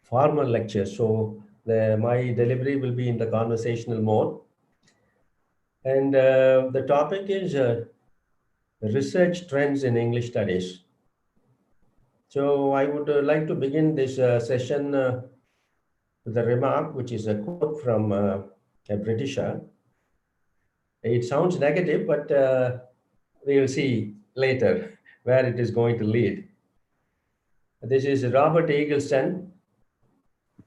formal lecture. So my delivery will be in the conversational mode. And the topic is research trends in English studies. So I would like to begin this session with a remark, which is a quote from a Britisher. It sounds negative, but we will see later where it is going to lead. This is Robert Eggleston.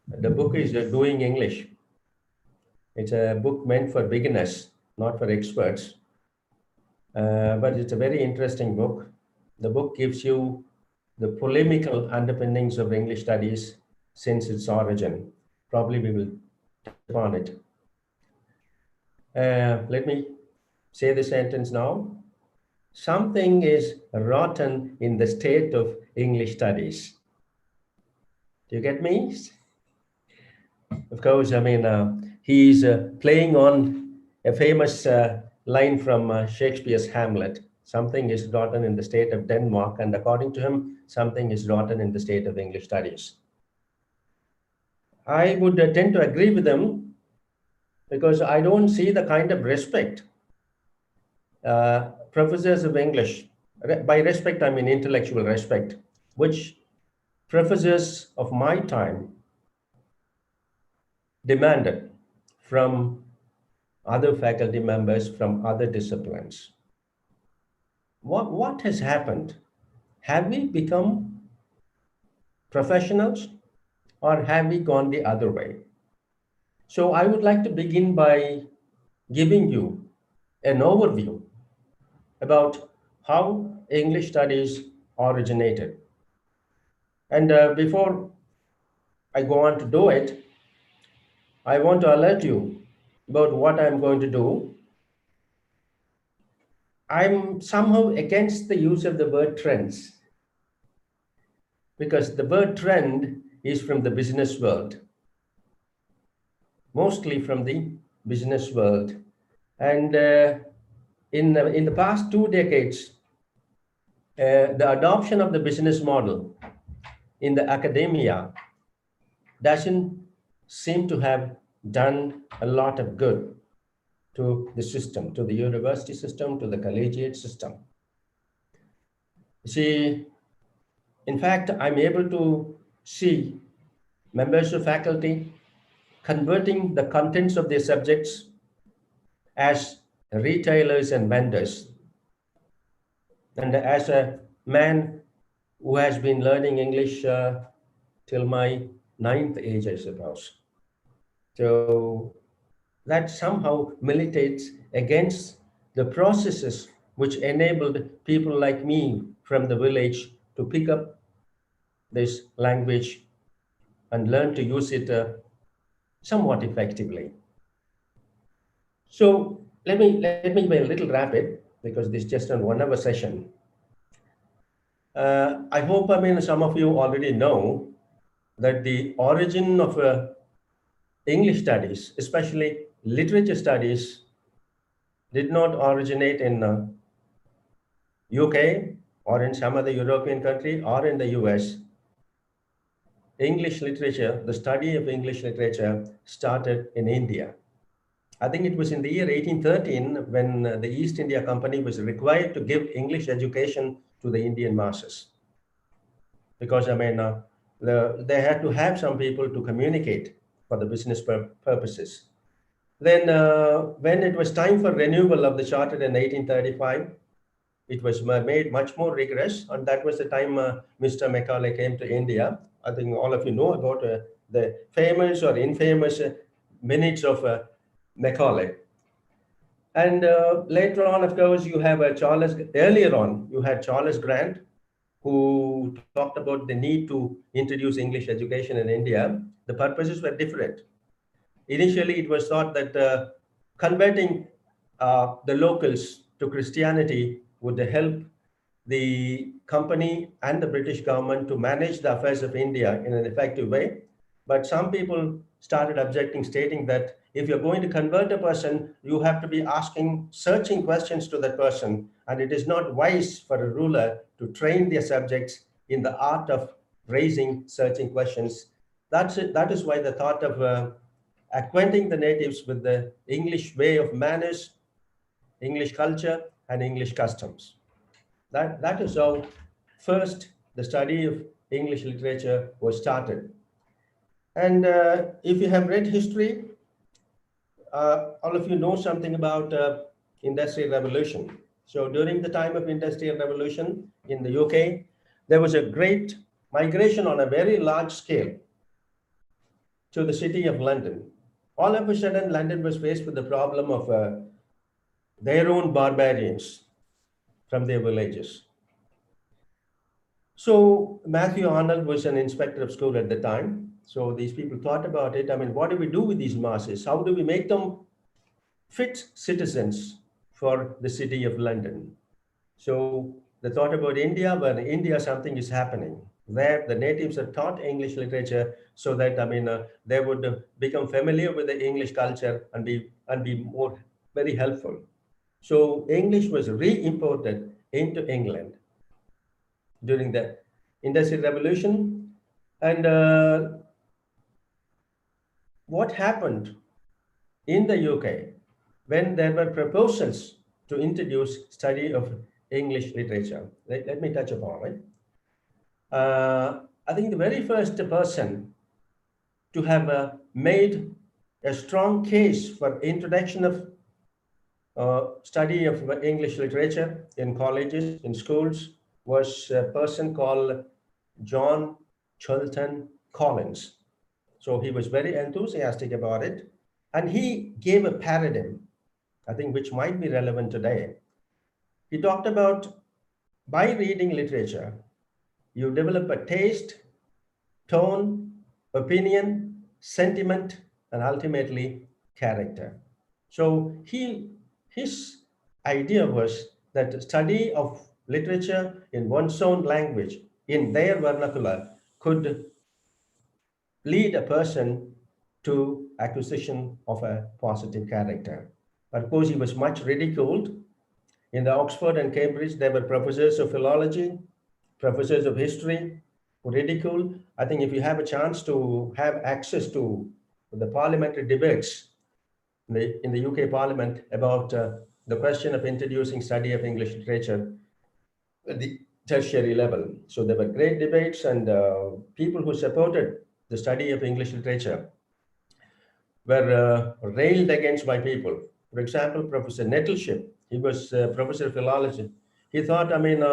The book is Doing English. It's a book meant for beginners, not for experts. But it's a very interesting book. The book gives you the polemical underpinnings of English studies since its origin. Probably we will touch upon it. Let me say the sentence now. Something is rotten in the state of English studies. Do you get me? Of course, I mean, he's playing on a famous line from Shakespeare's Hamlet. Something is rotten in the state of Denmark, and according to him, something is rotten in the state of English studies. I would tend to agree with him because I don't see the kind of respect professors of English, by respect I mean intellectual respect, which professors of my time demanded from other faculty members from other disciplines. What has happened? Have we become professionals or have we gone the other way? So I would like to begin by giving you an overview about how English studies originated. And before I go on to do it, I want to alert you about what I'm going to do. I'm somehow against the use of the word trends because the word trend is from the business world, mostly from the business world. And in the past 2 decades, the adoption of the business model in the academia doesn't seem to have done a lot of good to the system, to the university system, to the collegiate system. See, in fact, I'm able to see members of faculty converting the contents of their subjects as retailers and vendors. And as a man who has been learning English till my 9th age, I suppose. So that somehow militates against the processes which enabled people like me from the village to pick up this language and learn to use it somewhat effectively. So let me be a little rapid because this is just a 1 hour session. I hope, I mean, some of you already know that the origin of English studies, especially literature studies, did not originate in UK or in some other European country or in the US. English literature, the study of English literature started in India. I think it was in the year 1813 when the East India Company was required to give English education to the Indian masses. Because, I mean, they had to have some people to communicate for the business purposes. Then when it was time for renewal of the charter in 1835, it was made much more rigorous. And that was the time Mr. Macaulay came to India. I think all of you know about the famous or infamous minutes of Macaulay. And later on, of course, you have earlier on, you had Charles Grant, who talked about the need to introduce English education in India. The purposes were different. Initially, it was thought that converting the locals to Christianity would help the company and the British government to manage the affairs of India in an effective way. But some people started objecting, stating that if you're going to convert a person, you have to be asking searching questions to that person. And it is not wise for a ruler to train their subjects in the art of raising searching questions That's it. That is why the thought of acquainting the natives with the English way of manners, English culture, and English customs. That is how first the study of English literature was started. And if you have read history, all of you know something about Industrial Revolution. So during the time of Industrial Revolution in the UK, there was a great migration on a very large scale to the city of London. All of a sudden, London was faced with the problem of their own barbarians from their villages. So Matthew Arnold was an inspector of school at the time. So these people thought about it. I mean, what do we do with these masses? How do we make them fit citizens for the city of London? So the thought about India, where in India something is happening, where the natives are taught English literature so that, I mean, they would become familiar with the English culture and be more very helpful. So English was re-imported into England during the Industrial Revolution. And what happened in the UK when there were proposals to introduce study of English literature? Let me touch upon it. I think the very first person to have made a strong case for introduction of study of English literature in colleges, in schools, was a person called John Chilton Collins. So he was very enthusiastic about it. And he gave a paradigm, I think, which might be relevant today. He talked about by reading literature, you develop a taste, tone, opinion, sentiment, and ultimately character. So his idea was that study of literature in one's own language, in their vernacular, could lead a person to acquisition of a positive character. Of course, he was much ridiculed. In the Oxford and Cambridge, there were professors of philology, professors of history, who ridiculed. I think if you have a chance to have access to the parliamentary debates in the UK Parliament about the question of introducing study of English literature at the tertiary level. So there were great debates, and people who supported the study of English literature were railed against by people. For example, Professor Nettleship, he was professor of philology. He thought, I mean,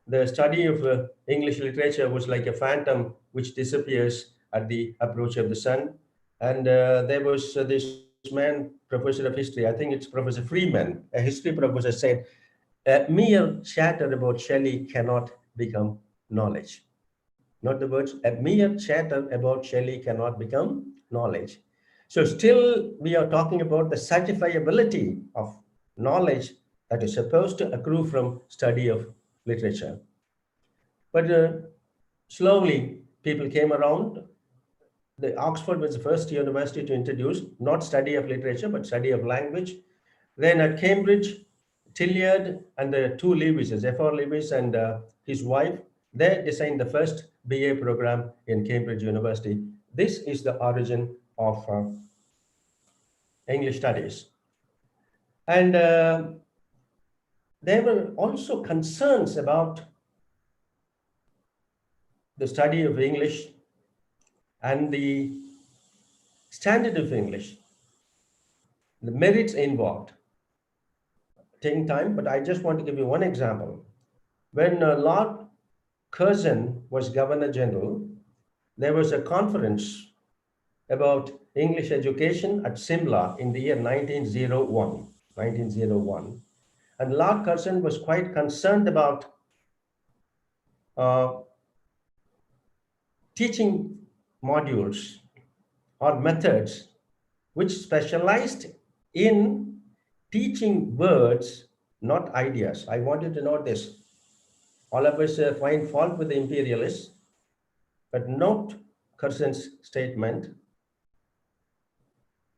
the study of English literature was like a phantom which disappears at the approach of the sun. And there was this man, professor of history, I think it's Professor Freeman, a history professor, said, mere chatter about Shelley cannot become knowledge. Not the words, a mere chatter about Shelley cannot become knowledge. So still we are talking about the certifiability of knowledge that is supposed to accrue from study of literature. But slowly people came around. The Oxford was the first university to introduce not study of literature, but study of language. Then at Cambridge, Tilliard and the two Lewises, F.R. Lewis and his wife, they designed the first BA program in Cambridge University. This is the origin of English studies. And there were also concerns about the study of English and the standard of English, the merits involved. Taking time, but I just want to give you one example. When Lord Curzon was Governor General, there was a conference about English education at Simla in the year 1901. And Lord Curzon was quite concerned about teaching modules or methods which specialized in teaching words, not ideas. I want you to note this. All of us find fault with the imperialists, but note Curzon's statement.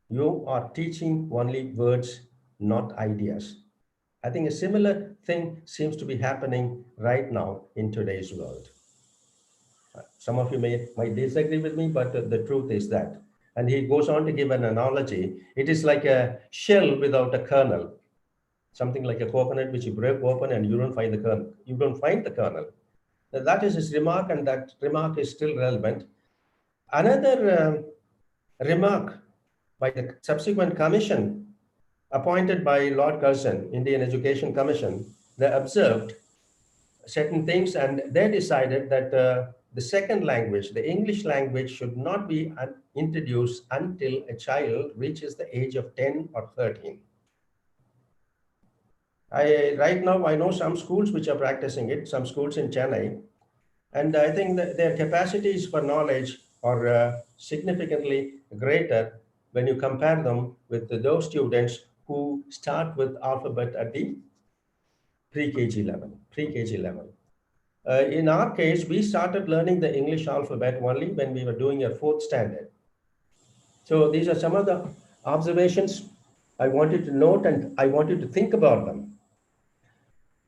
You are teaching only words, not ideas. I think a similar thing seems to be happening right now in today's world. Some of you might disagree with me, but the truth is that. And he goes on to give an analogy. It is like a shell without a kernel, something like a coconut which you break open and you don't find the kernel. You don't find the kernel. Now, that is his remark, and that remark is still relevant. Another remark by the subsequent commission appointed by Lord Curzon, Indian Education Commission, they observed certain things and they decided that the second language, the English language, should not be introduced until a child reaches the age of 10 or 13. Right now, I know some schools which are practicing it, some schools in Chennai, and I think that their capacities for knowledge are significantly greater when you compare them with those students who start with alphabet at the pre-KG level. Pre-KG level. In our case, we started learning the English alphabet only when we were doing a fourth standard. So these are some of the observations I wanted to note and I wanted to think about them.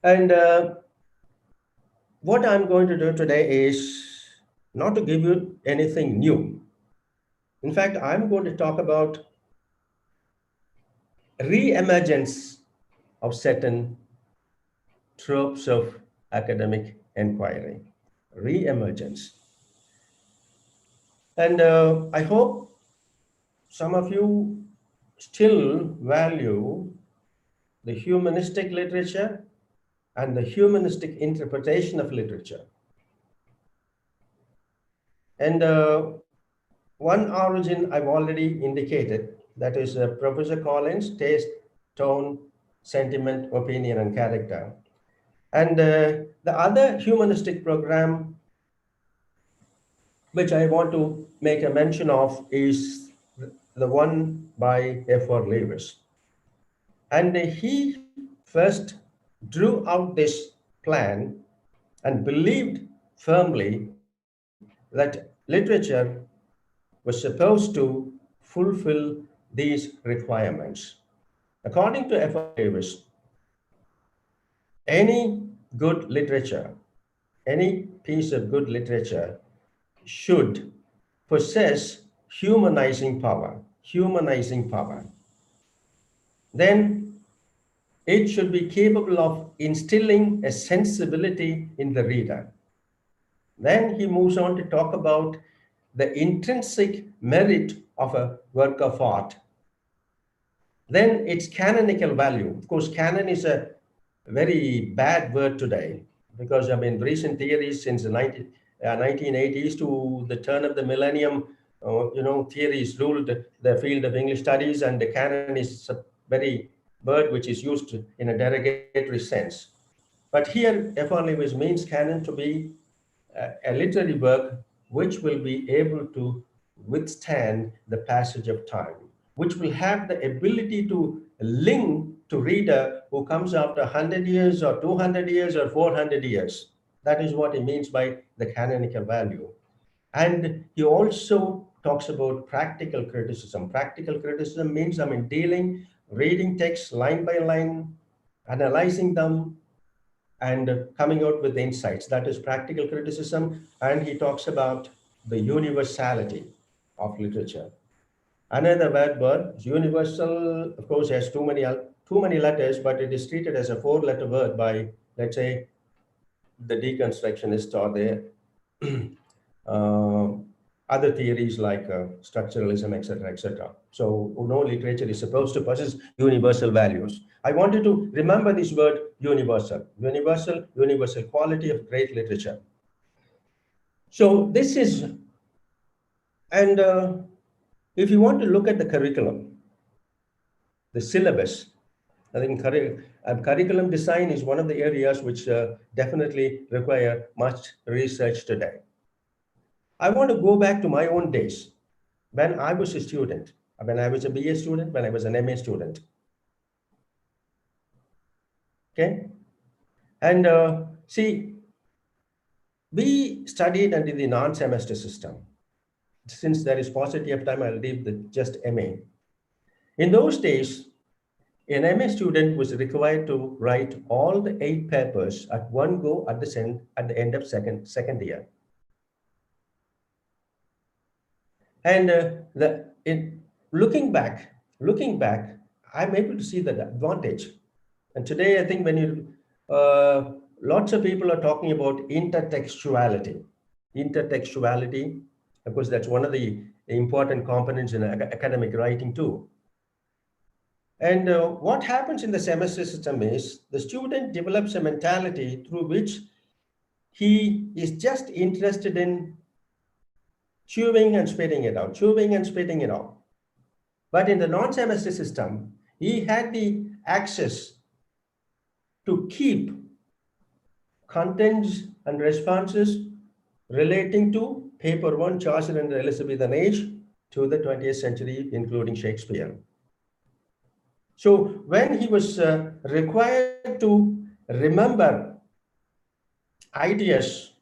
And what I'm going to do today is not to give you anything new. In fact, I'm going to talk about re-emergence of certain tropes of academic inquiry. Re-emergence. And I hope some of you still value the humanistic literature and the humanistic interpretation of literature. And one origin I've already indicated, that is Professor Collins' taste, tone, sentiment, opinion, and character. And the other humanistic program which I want to make a mention of is the one by F.R. Lewis. And he first drew out this plan and believed firmly that literature was supposed to fulfill these requirements. According to F.R. Lewis, any good literature, any piece of good literature should possess humanizing power, humanizing power. Then it should be capable of instilling a sensibility in the reader. Then he moves on to talk about the intrinsic merit of a work of art. Then its canonical value. Of course, canon is a very bad word today because recent theories since the 1980s to the turn of the millennium, theories ruled the field of English studies, and the canon is a very word which is used in a derogatory sense. But here, F.R. Lewis means canon to be a literary work which will be able to withstand the passage of time, which will have the ability to link to reader who comes after 100 years or 200 years or 400 years. That is what he means by the canonical value. And he also talks about practical criticism. Practical criticism means, reading texts line by line, analyzing them, and coming out with insights. That is practical criticism. And he talks about the universality of literature. Another bad word, universal, of course, has too many letters, but it is treated as a 4-letter word by, let's say, the deconstructionists or the other theories like structuralism, etc., etc. So no literature is supposed to possess universal values. I wanted to remember this word universal, universal quality of great literature. So this is, and if you want to look at the curriculum, the syllabus, I think curriculum design is one of the areas which definitely require much research today. I want to go back to my own days when I was a student, when I was a BA student, when I was an MA student. Okay? And see, we studied under the non-semester system. Since there is paucity of time, I'll leave just MA. In those days, an MA student was required to write all the 8 papers at one go at the end of second year. And looking back, I'm able to see the advantage. And today, I think when lots of people are talking about intertextuality. Intertextuality, of course, that's one of the important components in academic writing too. And what happens in the semester system is the student develops a mentality through which he is just interested in chewing and spitting it out, chewing and spitting it out. But in the non-semester system, he had the access to keep contents and responses relating to paper one, Chaucer and the Elizabethan age, to the 20th century, including Shakespeare. So when he was required to remember ideas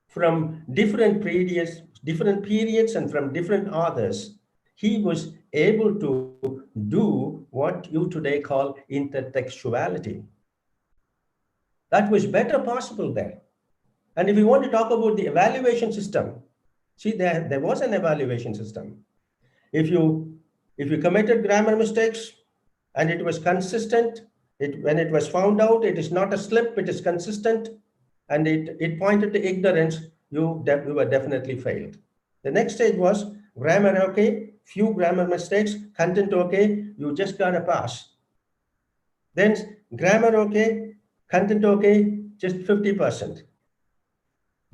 from different periods and from different authors, he was able to do what you today call intertextuality. That was better possible there. And if we want to talk about the evaluation system, see, there was an evaluation system. If you committed grammar mistakes and it was consistent, when it was found out, it is not a slip, it is consistent, and it pointed to ignorance, you were definitely failed. The next stage was grammar okay, few grammar mistakes, content okay, you just got a pass. Then grammar okay, content okay, just 50%.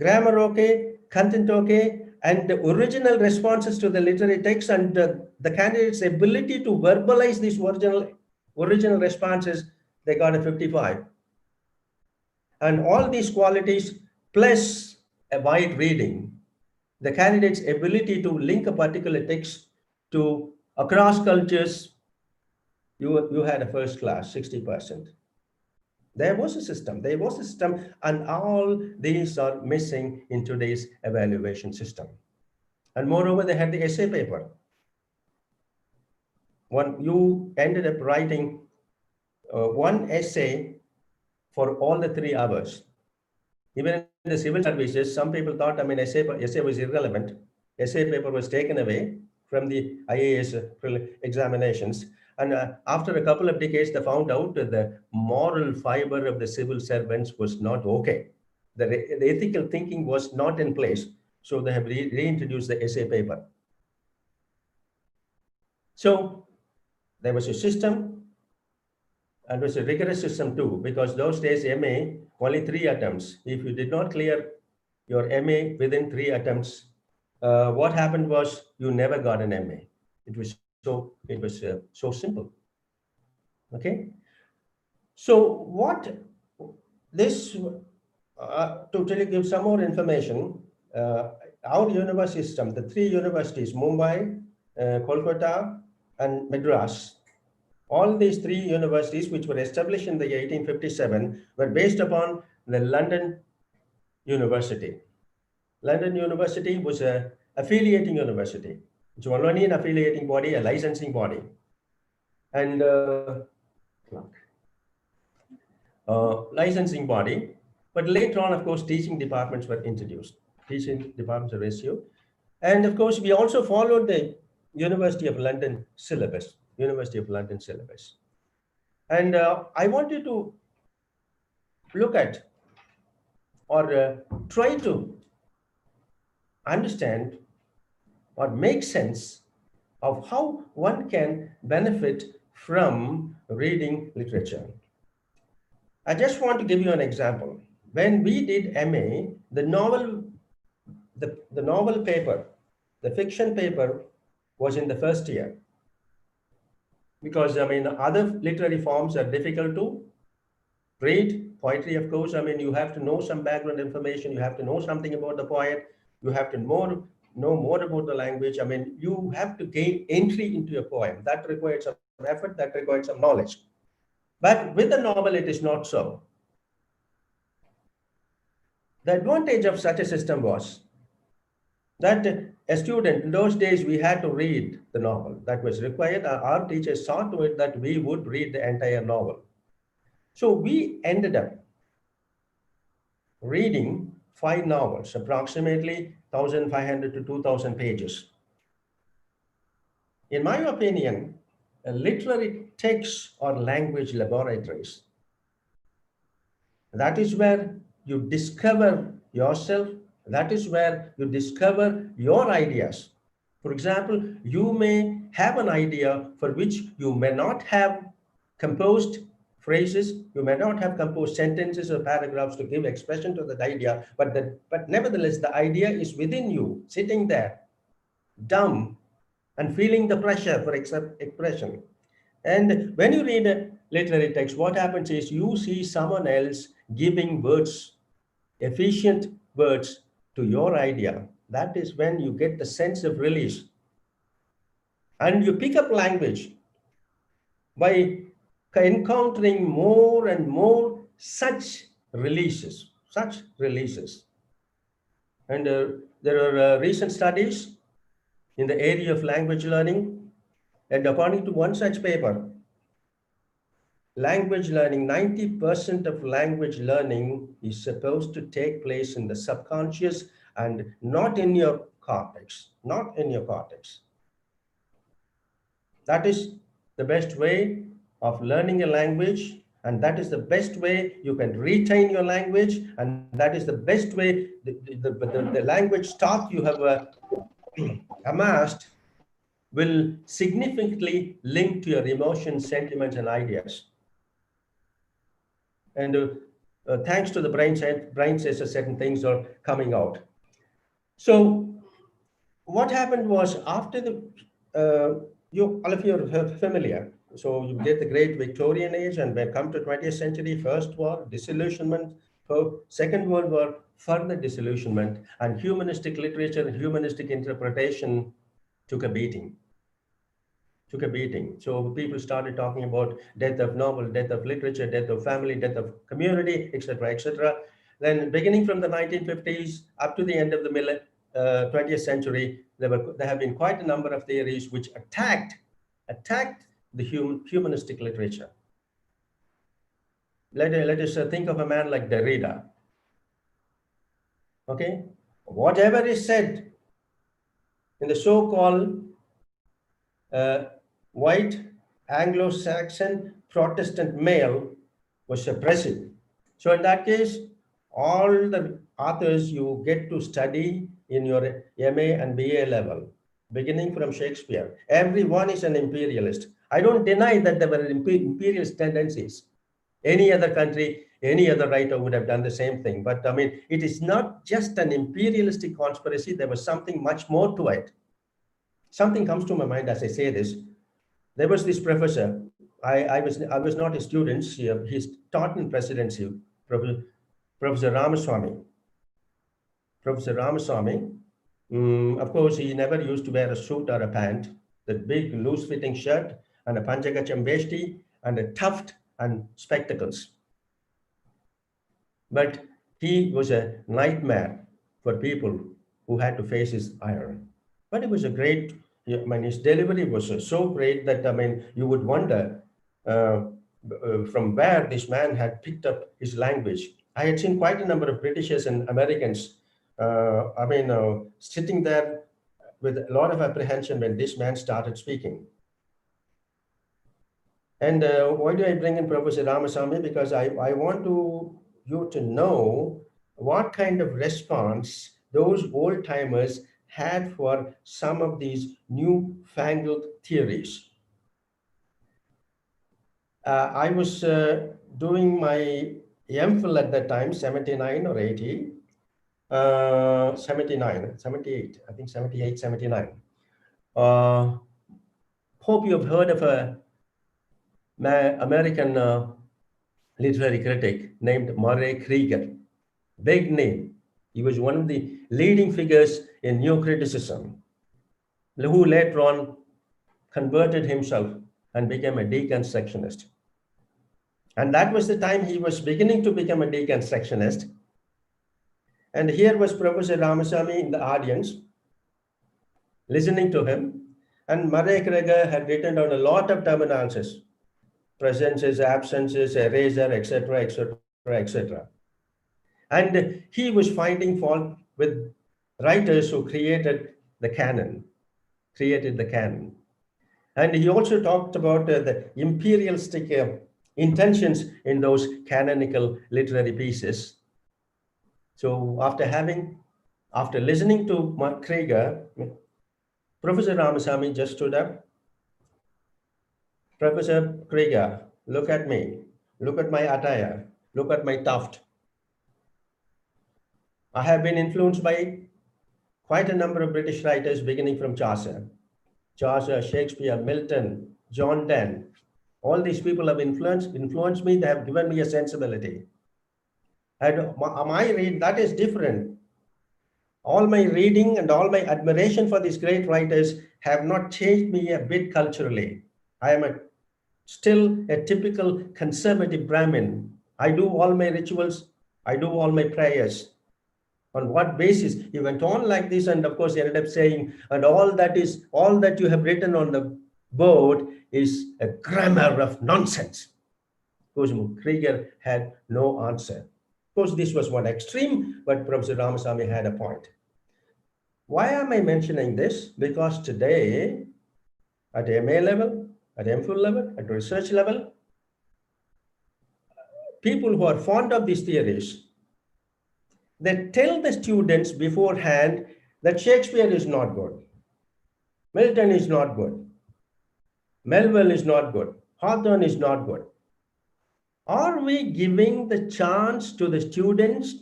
Grammar okay, content okay, and the original responses to the literary text and the candidate's ability to verbalize these original responses, they got a 55. And all these qualities plus a wide reading, the candidate's ability to link a particular text to across cultures, you had a first class 60%. There was a system, and all these are missing in today's evaluation system. And moreover, they had the essay paper. You ended up writing one essay for all the 3 hours. Even in the civil services, some people thought, essay was irrelevant. Essay paper was taken away from the IAS examinations. And after a couple of decades, they found out that the moral fiber of the civil servants was not okay. The ethical thinking was not in place. So they have reintroduced the essay paper. So there was a system, and it was a rigorous system too, because those days MA, only 3 attempts. If you did not clear your MA within 3 attempts, what happened was you never got an MA. It was so simple. Okay. So what this to tell you, give some more information. Our university system, the 3 universities, Mumbai, Kolkata, and Madras. All these 3 universities, which were established in the 1857, were based upon the London University. London University was a affiliating university. It's only an affiliating body, a licensing body. And licensing body. But later on, of course, teaching departments were introduced. Teaching departments were issued. And of course, we also followed the University of London syllabus. And I want you to look at or try to understand or make sense of how one can benefit from reading literature. I just want to give you an example. When we did MA, the novel paper, the fiction paper was in the first year. Because, other literary forms are difficult to read. Poetry, of course, you have to know some background information. You have to know something about the poet. You have to know more about the language. You have to gain entry into a poem. That requires some effort, that requires some knowledge. But with the novel, it is not so. The advantage of such a system was that a student, in those days, we had to read the novel. That was required. Our teachers saw to it that we would read the entire novel. So we ended up reading 5 novels, approximately 1,500 to 2,000 pages. In my opinion, literary texts are language laboratories. That is where you discover yourself. That is where you discover your ideas. For example, you may have an idea for which you may not have composed phrases, you may not have composed sentences or paragraphs to give expression to that idea, but nevertheless, the idea is within you, sitting there, dumb, and feeling the pressure for expression. And when you read a literary text, what happens is you see someone else giving words, efficient words to your idea. That is when you get the sense of release. And you pick up language by encountering more and more such releases, such releases. And there are recent studies in the area of language learning. And according to one such paper, language learning, 90% of language learning is supposed to take place in the subconscious and not in your cortex, not in your cortex. That is the best way of learning a language, and that is the best way you can retain your language, and that is the best way the language stock you have amassed will significantly link to your emotions, sentiments, and ideas. And thanks to the brain cells, certain things are coming out. So what happened was after the, all of you are familiar. So you get the great Victorian age and we come to 20th century, First War, disillusionment, Second World War, further disillusionment, and humanistic literature and humanistic interpretation took a beating. So people started talking about death of novel, death of literature, death of family, death of community, etc., etc. Then beginning from the 1950s up to the end of the 20th century, there have been quite a number of theories which attacked the humanistic literature. Let us think of a man like Derrida. Okay, whatever is said in the so-called white Anglo-Saxon Protestant male was suppressive. So in that case, all the authors you get to study in your MA and BA level, beginning from Shakespeare, everyone is an imperialist. I don't deny that there were imperialist tendencies. Any other country, any other writer would have done the same thing. But I mean, it is not just an imperialistic conspiracy. There was something much more to it. Something comes to my mind as I say this. There was this professor. I was not a student. He's taught in presidency, Professor Ramaswamy. Professor Ramaswamy. Of course, he never used to wear a suit or a pant. That big loose-fitting shirt and a panchagacham vesti and a tuft and spectacles. But he was a nightmare for people who had to face his ire. But it was a great. I mean, his delivery was so great that, I mean, you would wonder from where this man had picked up his language. I had seen quite a number of Britishers and Americans, sitting there with a lot of apprehension when this man started speaking. And why do I bring in Professor Ramaswamy? Because I want you to know what kind of response those old-timers had for some of these newfangled theories. I was doing my MPhil at that time, 79 or 80, 78, I think 78, 79. Hope you have heard of a American literary critic named Murray Krieger. Big name. He was one of the leading figures in New Criticism, who later on converted himself and became a deconstructionist. And that was the time he was beginning to become a deconstructionist. And here was Professor Ramaswamy in the audience, listening to him. And Murray Krieger had written down a lot of term analysis, presences, absences, eraser, etc., etc., etc. And he was finding fault with writers who created the canon, And he also talked about the imperialistic intentions in those canonical literary pieces. So after listening to Mark Krieger, Professor Ramasamy just stood up. Professor Krieger, look at me. Look at my attire. Look at my tuft. I have been influenced by quite a number of British writers, beginning from Chaucer, Shakespeare, Milton, John Donne. All these people have influenced me. They have given me a sensibility. And my read, that is different. All my reading and all my admiration for these great writers have not changed me a bit culturally. I am still a typical conservative Brahmin. I do all my rituals. I do all my prayers. On what basis? He went on like this, and of course he ended up saying, and all that you have written on the board is a grammar of nonsense. Of course, Krieger had no answer. Of course, this was one extreme, but Professor Ramasamy had a point. Why am I mentioning this? Because today, at MA level, at MPhil level, at research level, people who are fond of these theories, they tell the students beforehand that Shakespeare is not good, Milton is not good, Melville is not good, Hawthorne is not good. Are we giving the chance to the students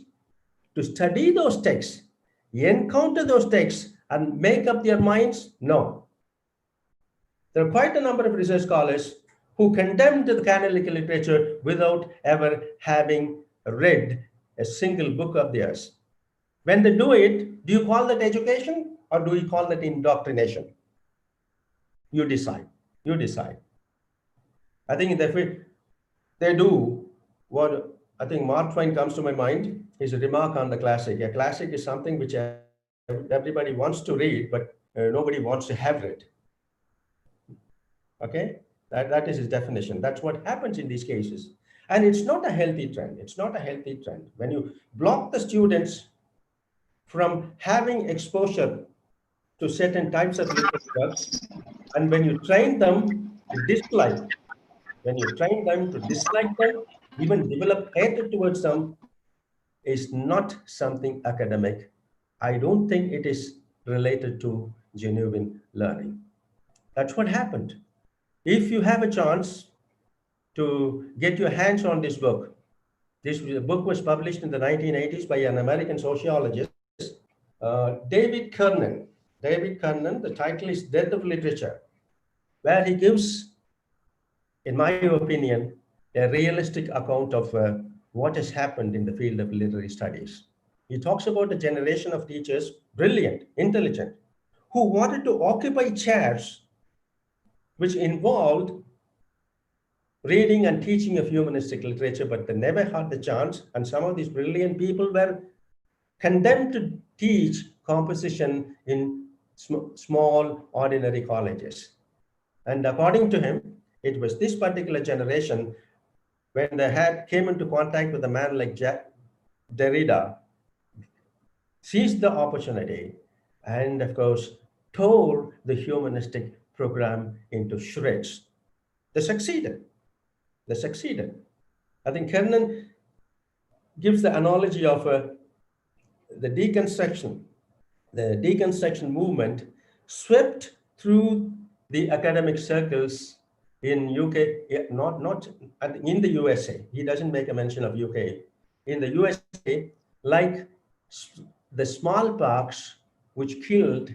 to study those texts, encounter those texts, and make up their minds? No. There are quite a number of research scholars who condemn the canonical literature without ever having read a single book of theirs. When they do it, do you call that education or do you call that indoctrination? You decide. You decide. I think if they do what I think Mark Twain comes to my mind, his remark on the classic. A classic is something which everybody wants to read, but nobody wants to have read. Okay, that is his definition. That's what happens in these cases. And it's not a healthy trend. It's not a healthy trend. When you block the students from having exposure to certain types of literature works, and when you train them to dislike, them, even develop hatred towards them, is not something academic. I don't think it is related to genuine learning. That's what happened. If you have a chance to get your hands on this book, this book was published in the 1980s by an American sociologist, David Kernan. David Kernan, the title is Death of Literature, where he gives, in my opinion, a realistic account of what has happened in the field of literary studies. He talks about a generation of teachers, brilliant, intelligent, who wanted to occupy chairs which involved reading and teaching of humanistic literature, but they never had the chance. And some of these brilliant people were condemned to teach composition in small, ordinary colleges. And according to him, it was this particular generation, when they came into contact with a man like Derrida, seized the opportunity and, of course, tore the humanistic program into shreds. They succeeded. They succeeded. I think Kernan gives the analogy of the deconstruction. The deconstruction movement swept through the academic circles in UK, not in the USA. He doesn't make a mention of UK. In the USA, like the smallpox, which killed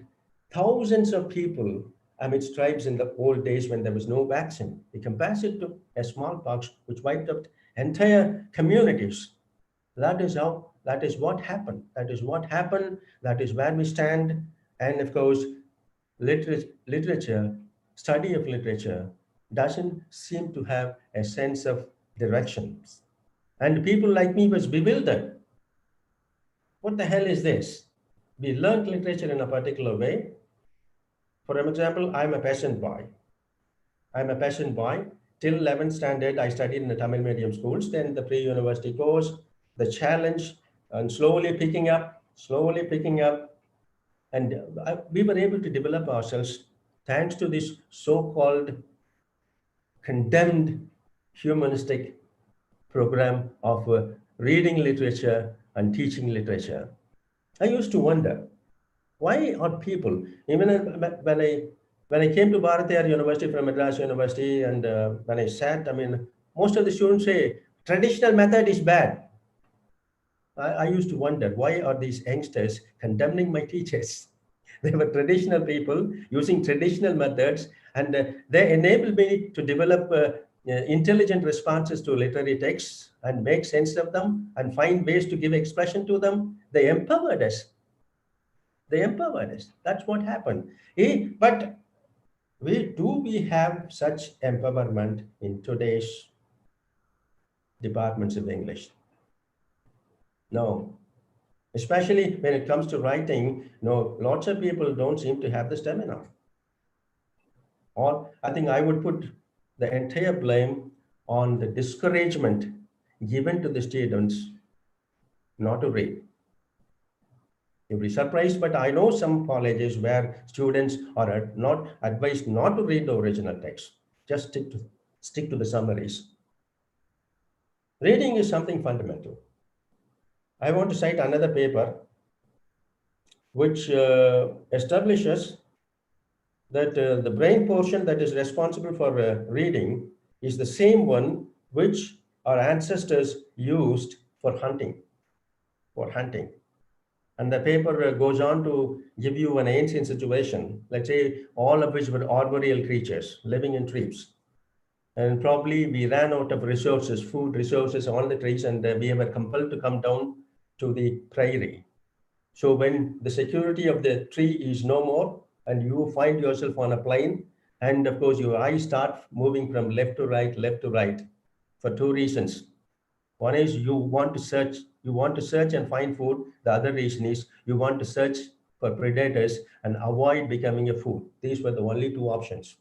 thousands of people amidst tribes in the old days when there was no vaccine. He compares it to a smallpox which wiped out entire communities. That is what happened. That is what happened. That is where we stand. And of course, literature, study of literature, doesn't seem to have a sense of direction. And people like me was bewildered. What the hell is this? We learned literature in a particular way. For example, I'm a peasant boy. Till 11th standard, I studied in the Tamil medium schools. Then the pre-university course, the challenge and slowly picking up. And we were able to develop ourselves thanks to this so-called condemned humanistic program of reading literature and teaching literature. I used to wonder, why are people, even when I came to Bharatiyar University from Madras University, and when I sat, I mean, most of the students say traditional method is bad. I used to wonder, why are these youngsters condemning my teachers? They were traditional people using traditional methods, and they enabled me to develop intelligent responses to literary texts and make sense of them and find ways to give expression to them. They empowered us. They empowered us. That's what happened. But we have such empowerment in today's departments of English? No. Especially when it comes to writing, lots of people don't seem to have the stamina. Or I think I would put the entire blame on the discouragement given to the students not to read. You'll be surprised, but I know some colleges where students are not advised not to read the original text. Just stick to the summaries. Reading is something fundamental. I want to cite another paper which establishes that the brain portion that is responsible for reading is the same one which our ancestors used for hunting. And the paper goes on to give you an ancient situation, let's say all of which were arboreal creatures living in trees. And probably we ran out of resources, food resources, all the trees, and we were compelled to come down to the prairie. So when the security of the tree is no more and you find yourself on a plain, and of course your eyes start moving from left to right, for two reasons. One is you want to search and find food. The other reason is you want to search for predators and avoid becoming a food. These were the only two options.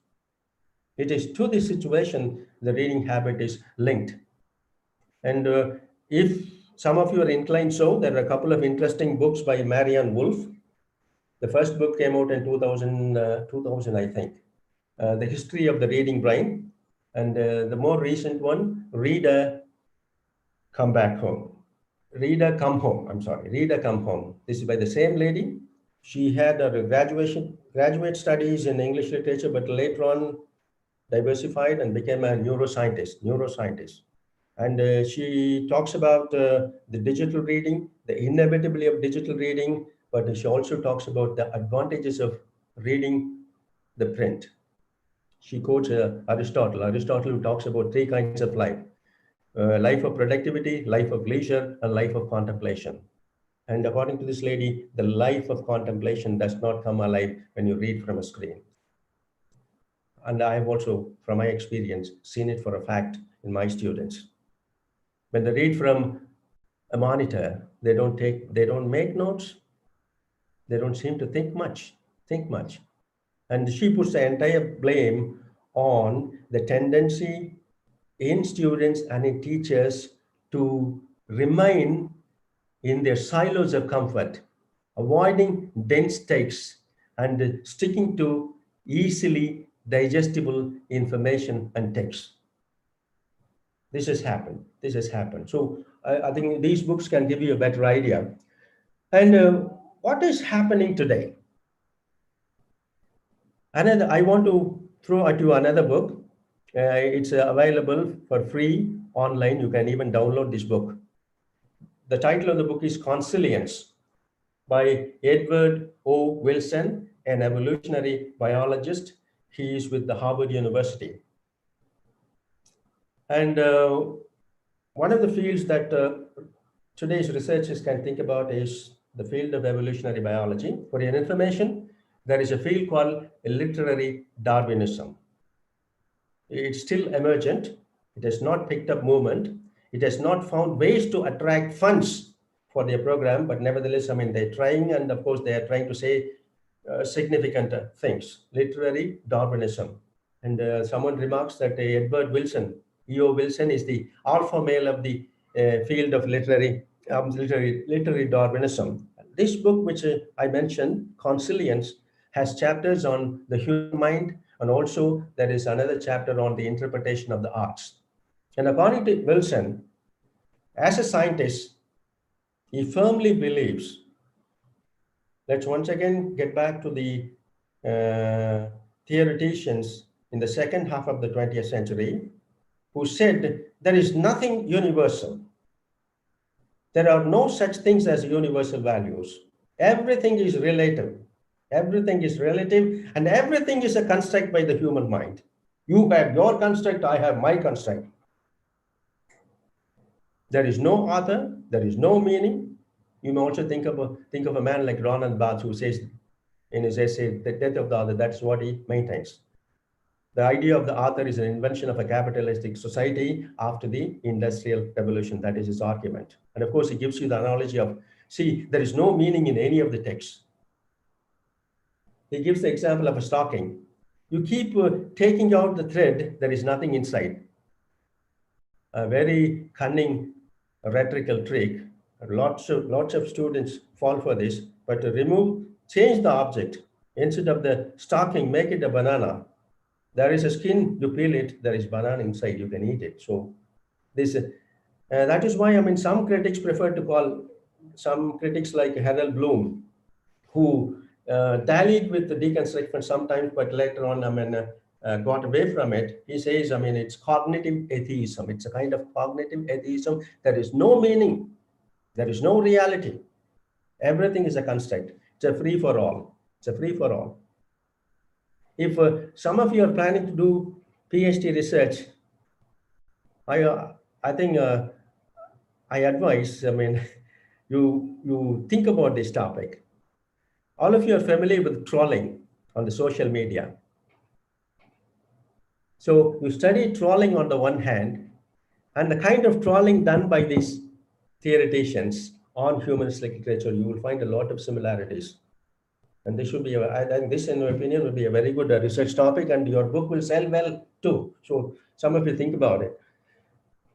It is to this situation the reading habit is linked. And if some of you are inclined so, there are a couple of interesting books by Marianne Wolf. The first book came out in 2000 I think. The History of the Reading Brain. And the more recent one, Reader Come Back Home. Reader Come Home, I'm sorry, Reader Come Home. This is by the same lady. She had her graduate studies in English literature, but later on diversified and became a neuroscientist. And she talks about the digital reading, the inevitability of digital reading, but she also talks about the advantages of reading the print. She quotes Aristotle. Aristotle talks about three kinds of life. Life of productivity, life of leisure, and life of contemplation. And according to this lady, the life of contemplation does not come alive when you read from a screen. And I have also, from my experience, seen it for a fact in my students. When they read from a monitor, they don't make notes. They don't seem to think much. And she puts the entire blame on the tendency in students and in teachers to remain in their silos of comfort, avoiding dense texts and sticking to easily digestible information and text. This has happened. So I think these books can give you a better idea. And what is happening today? I want to throw at you another book. It's available for free online. You can even download this book. The title of the book is Consilience by Edward O. Wilson, an evolutionary biologist. He is with the Harvard University. And one of the fields that today's researchers can think about is the field of evolutionary biology. For your information, there is a field called literary Darwinism. It's still emergent. It has not picked up movement. It has not found ways to attract funds for their program, but nevertheless, I mean, they're trying, and of course, they are trying to say significant things. Literary Darwinism. And someone remarks that Edward Wilson, E.O. Wilson, is the alpha male of the field of literary literary Darwinism. This book, which I mentioned, Consilience, has chapters on the human mind, and also there is another chapter on the interpretation of the arts. And according to Wilson, as a scientist, he firmly believes, let's once again get back to the theoreticians in the second half of the 20th century, who said there is nothing universal. There are no such things as universal values. Everything is relative. Everything is relative, and everything is a construct by the human mind. You have your construct, I have my construct. There is no author, there is no meaning. You may also think of a man like Ronald Barthes, who says in his essay, The Death of the Author, that's what he maintains. The idea of the author is an invention of a capitalistic society after the Industrial Revolution. That is his argument. And of course, he gives you the analogy of, see, there is no meaning in any of the texts. He gives the example of a stocking. You keep taking out the thread, there is nothing inside. A very cunning rhetorical trick. Lots of students fall for this, but to change the object. Instead of the stocking, make it a banana. There is a skin, you peel it, there is banana inside, you can eat it. So that is why, I mean, some critics like Harold Bloom, who dallied with the deconstruction sometimes, but later on, I mean, got away from it. He says, I mean, it's cognitive atheism. It's a kind of cognitive atheism. There is no meaning. There is no reality. Everything is a construct. It's a free for all. It's a free for all. If some of you are planning to do PhD research, I think I advise, I mean, you think about this topic. All of you are familiar with trolling on the social media. So you study trolling on the one hand, and the kind of trolling done by these theoreticians on humanistic literature, you will find a lot of similarities. And this should be, I think this, in my opinion, will be a very good research topic, and your book will sell well too. So some of you think about it.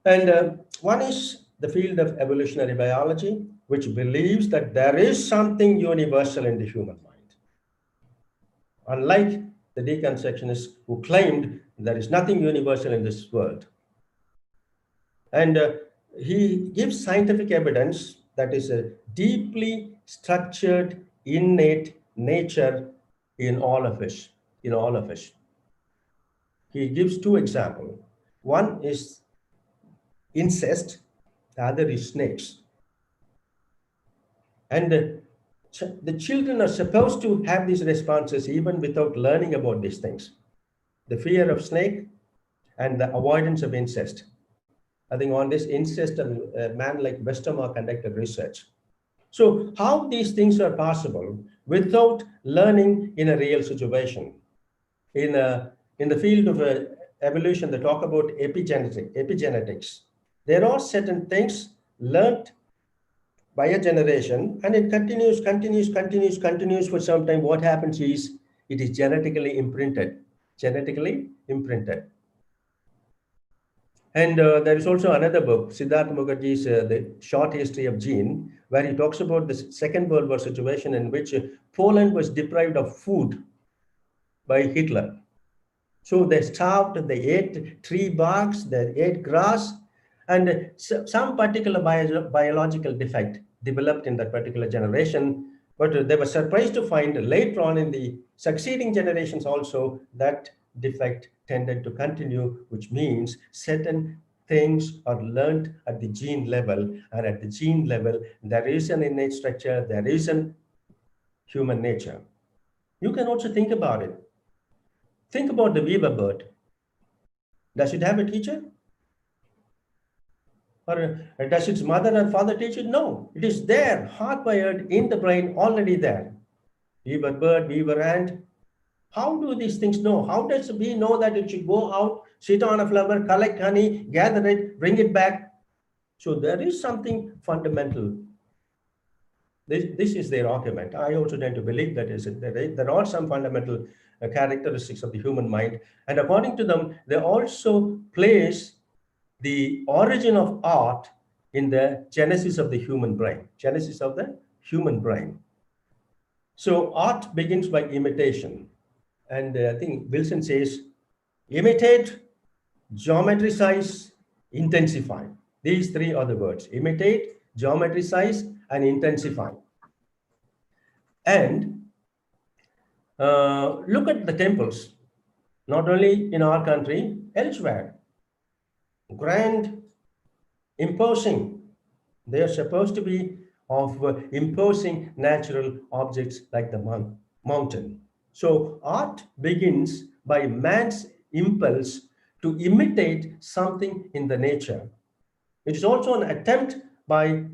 And one is the field of evolutionary biology, which believes that there is something universal in the human mind. Unlike the deconstructionists who claimed there is nothing universal in this world. And he gives scientific evidence that is a deeply structured, innate nature in all of us. He gives two examples. One is incest, the other is snakes. And the children are supposed to have these responses even without learning about these things. The fear of snake and the avoidance of incest. I think on this incest, a man like Westermarck conducted research. So how these things are possible without learning in a real situation? In the field of evolution, they talk about epigenetics. There are certain things learned by a generation, and it continues for some time. What happens is it is genetically imprinted. And there is also another book, Siddharth Mukherjee's The Short History of Gene, where he talks about the Second World War situation in which Poland was deprived of food by Hitler. So they starved, they ate tree barks, they ate grass, and some particular biological defect developed in that particular generation. But they were surprised to find later on in the succeeding generations also that defect tended to continue, which means certain things are learned at the gene level, and at the gene level, there is an innate structure, there is an human nature. You can also think about it. Think about the weaver bird. Does it have a teacher? Or does its mother and father teach it? No, it is there, hardwired in the brain, already there. Weaver bird, weaver ant. How do these things know? How does we know that it should go out, sit on a flower, collect honey, gather it, bring it back? So there is something fundamental. This is their argument. I also tend to believe that there are some fundamental characteristics of the human mind. And according to them, they also place the origin of art in the genesis of the human brain. Genesis of the human brain. So art begins by imitation. And I think Wilson says, imitate, geometricize, intensify. These three are the words: imitate, geometricize, and intensify. And look at the temples, not only in our country, elsewhere. Grand, imposing. They are supposed to be of imposing natural objects like the mountain. So art begins by man's impulse to imitate something in the nature. It is also an attempt by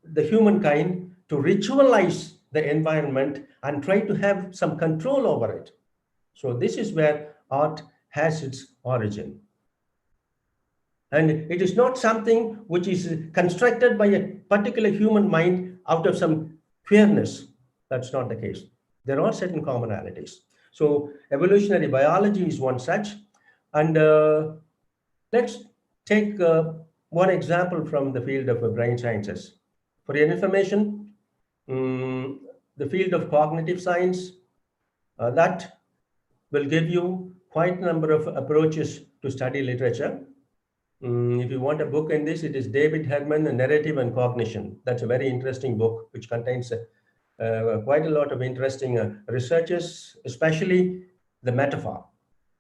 the humankind to ritualize the environment and try to have some control over it. So this is where art has its origin. And it is not something which is constructed by a particular human mind out of some queerness. That's not the case. There are certain commonalities. So evolutionary biology is one such. And let's take one example from the field of brain sciences. For your information, the field of cognitive science, that will give you quite a number of approaches to study literature. If you want a book in this, it is David Herman, Narrative and Cognition. That's a very interesting book, which contains quite a lot of interesting researches, especially the metaphor.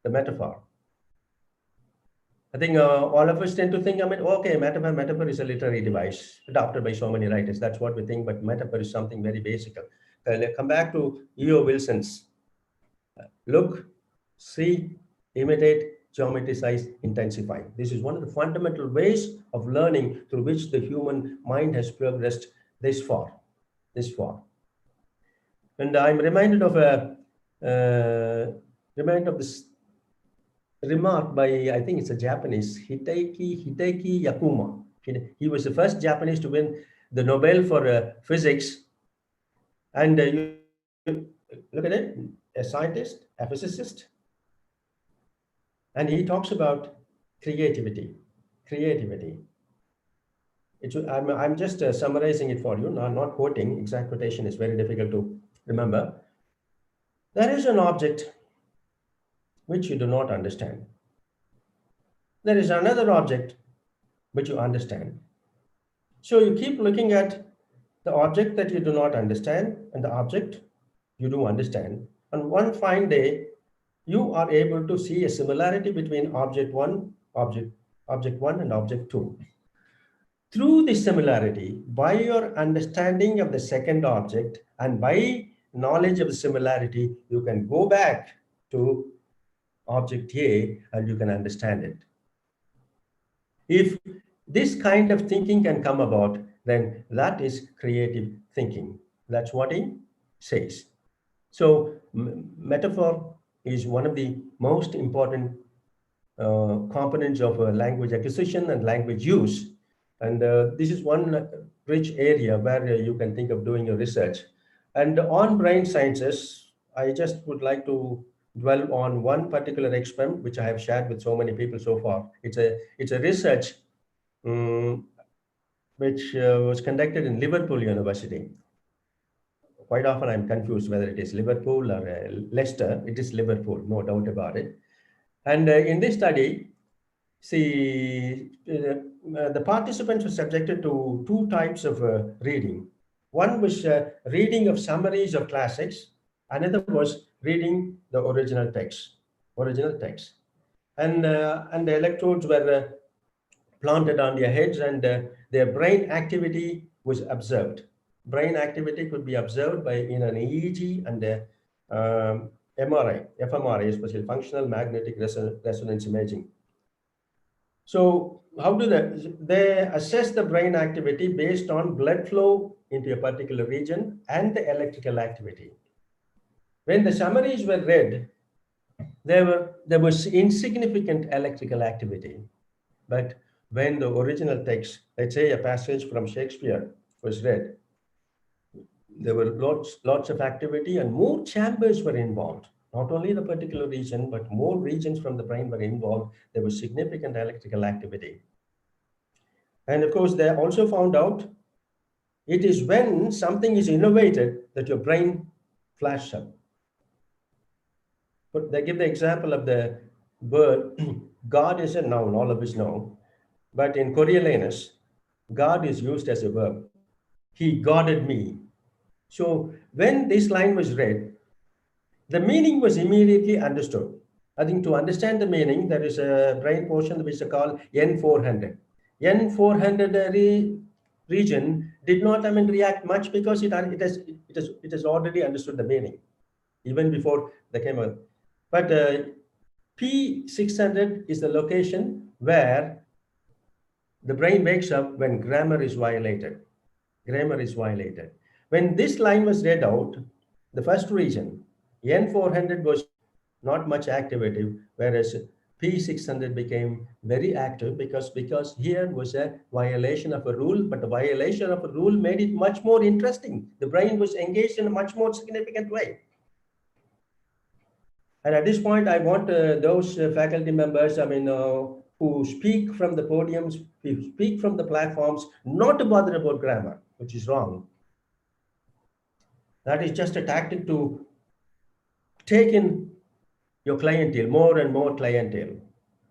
The metaphor. I think all of us tend to think, okay, metaphor is a literary device adopted by so many writers. That's what we think, but metaphor is something very basic. Come back to E.O. Wilson's. Look, see, imitate, geometricize, intensify. This is one of the fundamental ways of learning through which the human mind has progressed this far. And I'm reminded of this remark by, I think it's a Japanese, Hideki Yakuma. He was the first Japanese to win the Nobel for physics. And you look at it, a scientist, a physicist, and he talks about creativity. I'm just summarizing it for you, not quoting. Exact quotation is very difficult to remember. There is an object which you do not understand. There is another object which you understand. So you keep looking at the object that you do not understand and the object you do understand. And one fine day, you are able to see a similarity between object one and object two. Through this similarity, by your understanding of the second object and by knowledge of the similarity, you can go back to object A and you can understand it. If this kind of thinking can come about, then that is creative thinking. That's what he says. So metaphor is one of the most important components of language acquisition and language use. And this is one rich area where you can think of doing your research. And on brain sciences, I just would like to dwell on one particular experiment which I have shared with so many people so far. It's a research which was conducted in Liverpool University. Quite often I'm confused whether it is Liverpool or Leicester. It is Liverpool, no doubt about it. And in this study, see, the participants were subjected to two types of reading. One was reading of summaries of classics. Another was reading the original text. And the electrodes were planted on their heads, and their brain activity was observed. Brain activity could be observed by in an EEG and MRI, fMRI, especially functional magnetic resonance imaging. So how do they assess the brain activity based on blood flow into a particular region and the electrical activity. When the summaries were read, there was insignificant electrical activity. But when the original text, let's say a passage from Shakespeare, was read, there were lots of activity and more chambers were involved. Not only the particular region, but more regions from the brain were involved. There was significant electrical activity. And of course, they also found out it is when something is innovated that your brain flashes up. But they give the example of the word God is a noun, all of us know. But in Coriolanus, God is used as a verb. He guarded me. So when this line was read, the meaning was immediately understood. I think to understand the meaning, there is a brain portion which is called N400. N400 region did not, react much because it has already understood the meaning even before they came out. But P600 is the location where the brain wakes up when grammar is violated. Grammar is violated. When this line was read out, the first region, N400 was not much activative, whereas P600 became very active because here was a violation of a rule, but the violation of a rule made it much more interesting. The brain was engaged in a much more significant way. And at this point, I want those faculty members, who speak from the podiums, who speak from the platforms, not to bother about grammar, which is wrong. That is just a tactic to take in your clientele, more and more clientele.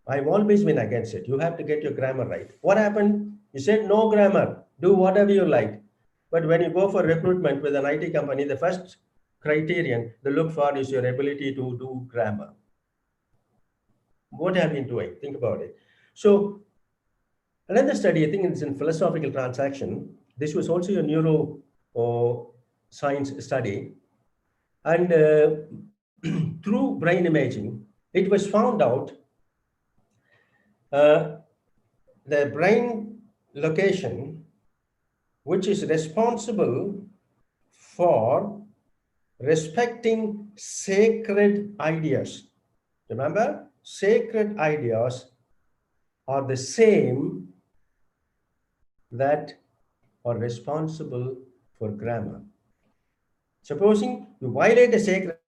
I've always been against it. You have to get your grammar right. What happened? You said no grammar, do whatever you like. But when you go for recruitment with an IT company, the first criterion they look for is your ability to do grammar. What have you been doing? Think about it. So another study, I think it's in philosophical transaction. This was also a neuro science study. And through brain imaging, it was found out the brain location which is responsible for respecting sacred ideas. Remember, sacred ideas are the same that are responsible for grammar. Supposing you violate a sacred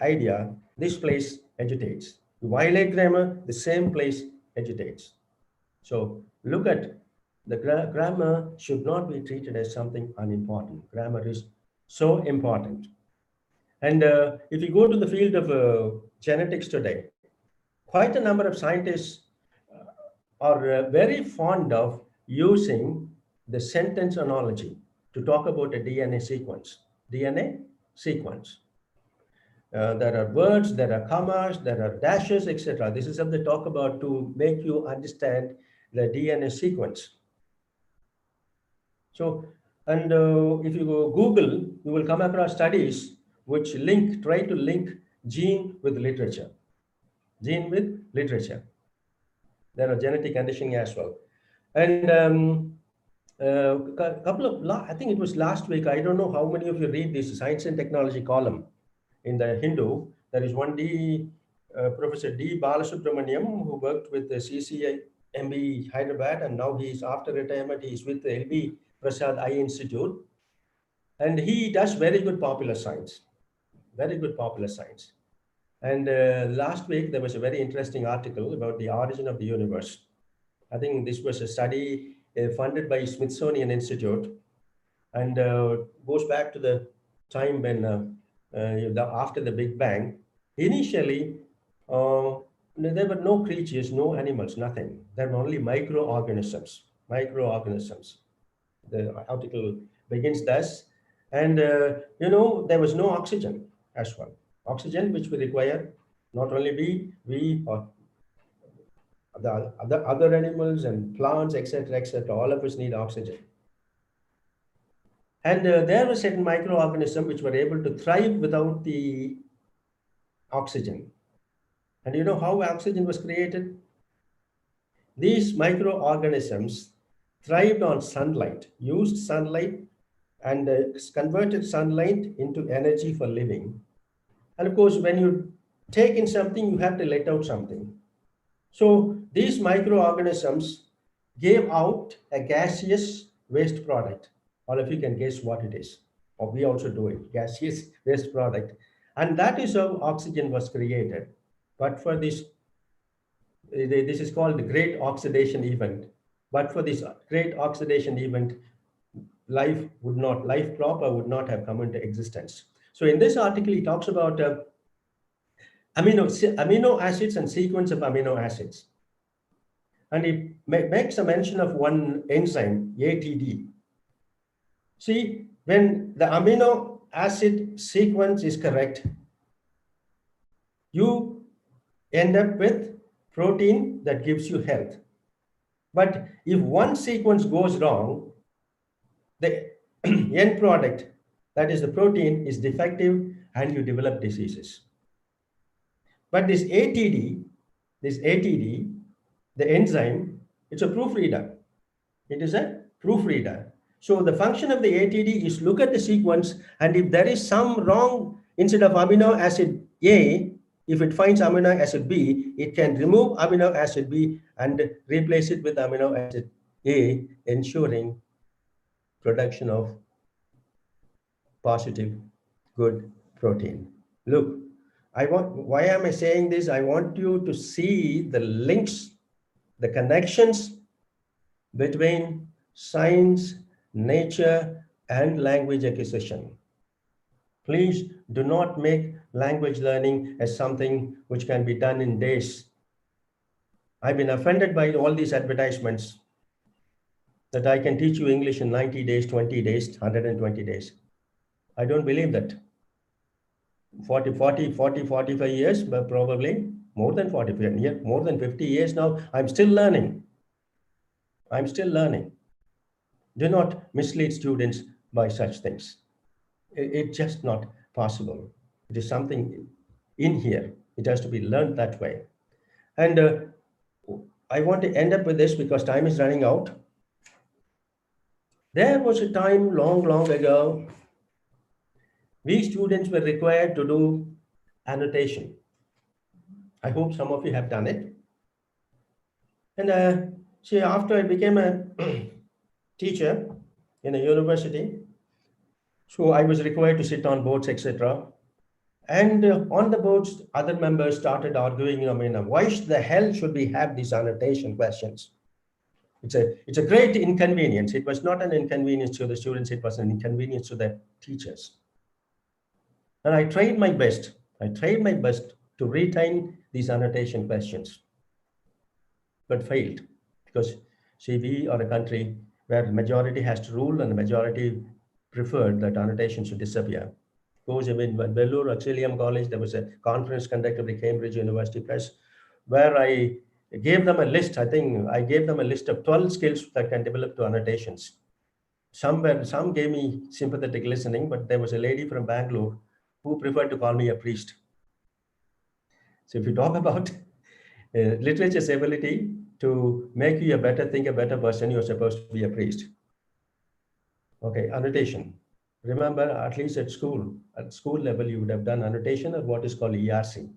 idea, this place agitates. You violate grammar, the same place agitates. So look at the grammar should not be treated as something unimportant. Grammar is so important. And if you go to the field of genetics today, quite a number of scientists are very fond of using the sentence analogy to talk about a DNA sequence. DNA sequence. There are words, there are commas, there are dashes, etc. This is something they talk about to make you understand the DNA sequence. So, and if you go Google, you will come across studies which try to link gene with literature. Gene with literature. There are genetic conditioning as well. And I think it was last week, I don't know how many of you read this science and technology column in the Hindu. There is Professor D. Balasubramaniam, who worked with the CCMB Hyderabad, and now he's after retirement, he's with the LB Prasad Eye Institute. And he does very good popular science, very good popular science. And last week, there was a very interesting article about the origin of the universe. I think this was a study funded by Smithsonian Institute and goes back to the time when after the Big Bang. Initially, there were no creatures, no animals, nothing. There were only microorganisms. Microorganisms. The article begins thus, and there was no oxygen as well. Oxygen, which we require, not only we or the other animals and plants, etc., etc. All of us need oxygen. And there were certain microorganisms which were able to thrive without the oxygen. And you know how oxygen was created? These microorganisms thrived on sunlight, used sunlight, and converted sunlight into energy for living. And of course, when you take in something, you have to let out something. So these microorganisms gave out a gaseous waste product. All of you can guess what it is. Or we also do it, gaseous waste product. And that is how oxygen was created. But for this is called the great oxidation event. But for this great oxidation event, life proper would not have come into existence. So in this article, he talks about amino acids and sequence of amino acids. And he makes a mention of one enzyme, ATD. See, when the amino acid sequence is correct, you end up with protein that gives you health. But if one sequence goes wrong, the end product, that is the protein, is defective and you develop diseases. But this ATD, the enzyme, it's a proofreader. It is a proofreader. So the function of the ATD is look at the sequence, and if there is some wrong, instead of amino acid A, if it finds amino acid B, it can remove amino acid B and replace it with amino acid A, ensuring production of positive, good protein. Look, why am I saying this? I want you to see the links, the connections between science, nature, and language acquisition. Please do not make language learning as something which can be done in days. I've been offended by all these advertisements that I can teach you English in 90 days, 20 days, 120 days. I don't believe that. 45 years, but probably more than 45 years, more than 50 years now, I'm still learning. I'm still learning. Do not mislead students by such things. It's just not possible. It is something in here. It has to be learned that way. And I want to end up with this because time is running out. There was a time long, long ago, we students were required to do annotation. I hope some of you have done it. And see, after I became a teacher in a university, so I was required to sit on boards, etc. And on the boards, other members started arguing, why the hell should we have these annotation questions? It's a great inconvenience. It was not an inconvenience to the students, it was an inconvenience to the teachers. And I tried my best. To retain these annotation questions, but failed. Because, see, we are a country where the majority has to rule and the majority preferred that annotation should disappear. Because in Vellore Auxilium College, there was a conference conducted by Cambridge University Press, where I gave them a list. I think I gave them a list of 12 skills that can develop to annotations. Some gave me sympathetic listening, but there was a lady from Bangalore who preferred to call me a priest. So if you talk about literature's ability to make you a better person, you're supposed to be a priest. Okay, annotation. Remember, at least at school level, you would have done annotation of what is called ERC.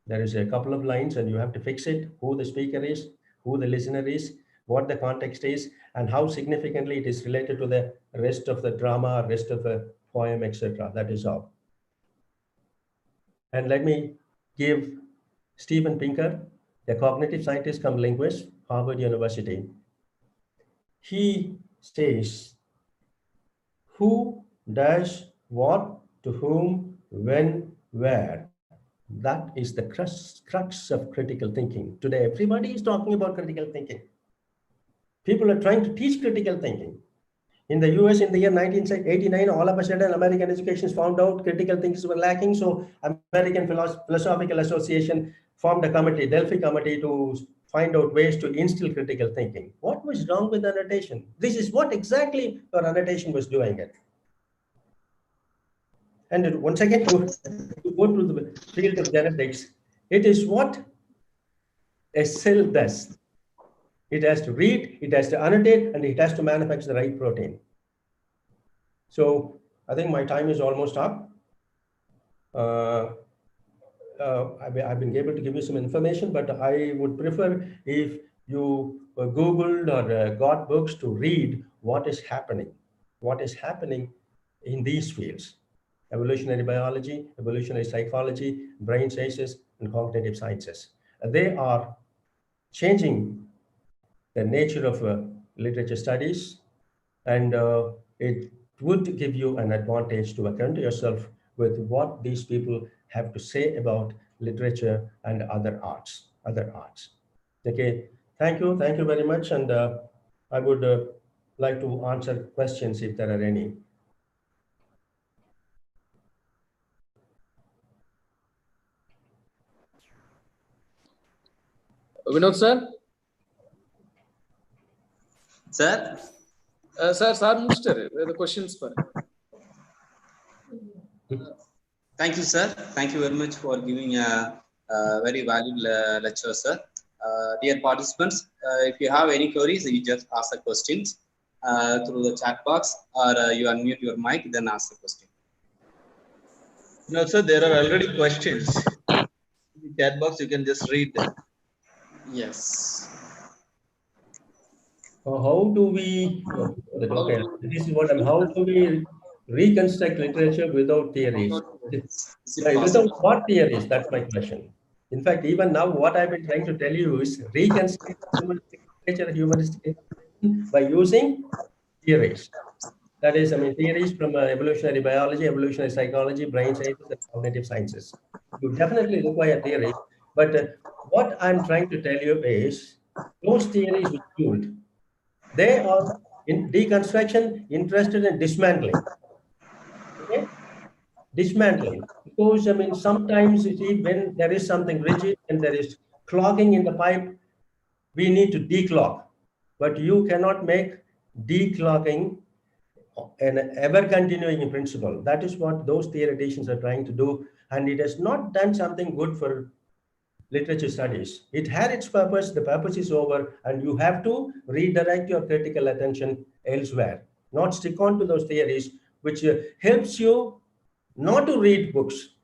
There is a couple of lines and you have to fix it, who the speaker is, who the listener is, what the context is, and how significantly it is related to the rest of the drama, rest of the poem, etc. That is all. And let me give Steven Pinker, a cognitive scientist come linguist, Harvard University. He says, who does what to whom, when, where. That is the crux of critical thinking. Today, everybody is talking about critical thinking. People are trying to teach critical thinking. In the US, in the year 1989, all of a sudden, American education found out critical thinkers were lacking. So American Philosophical Association formed a committee, Delphi Committee, to find out ways to instill critical thinking. What was wrong with annotation? This is what exactly your annotation was doing it. And once again, to go to the field of genetics, it is what a cell does. It has to read, it has to annotate, and it has to manufacture the right protein. So I think my time is almost up. I've been able to give you some information, but I would prefer if you Googled or got books to read what is happening in these fields: evolutionary biology, evolutionary psychology, brain sciences, and cognitive sciences. They are changing the nature of literature studies, and it would give you an advantage to acquaint yourself with what these people have to say about literature and other arts. Okay, thank you very much, and I would like to answer questions if there are any. Vinod sir? Sir? Sir, Mister, the questions for. Thank you, sir. Thank you very much for giving a very valuable lecture, sir. Dear participants, if you have any queries, you just ask the questions through the chat box, or you unmute your mic, then ask the question. No, sir, there are already questions. In the chat box, you can just read them. Yes. How do we, okay, this is what I'm, how do we reconstruct literature without theories? Without what theories? That's my question. In fact, even now, what I've been trying to tell you is reconstruct humanistic literature, humanistic by using theories. That is, I mean, theories from evolutionary biology, evolutionary psychology, brain sciences, and cognitive sciences. You definitely require theories, but what I'm trying to tell you is those theories which build, they are in deconstruction interested in dismantling. Okay? Dismantling. Because I mean, sometimes you see when there is something rigid and there is clogging in the pipe, we need to declog. But you cannot make declogging an ever continuing principle. That is what those theoreticians are trying to do. And it has not done something good for literature studies. It had its purpose, the purpose is over, and you have to redirect your critical attention elsewhere, not stick on to those theories, which helps you not to read books,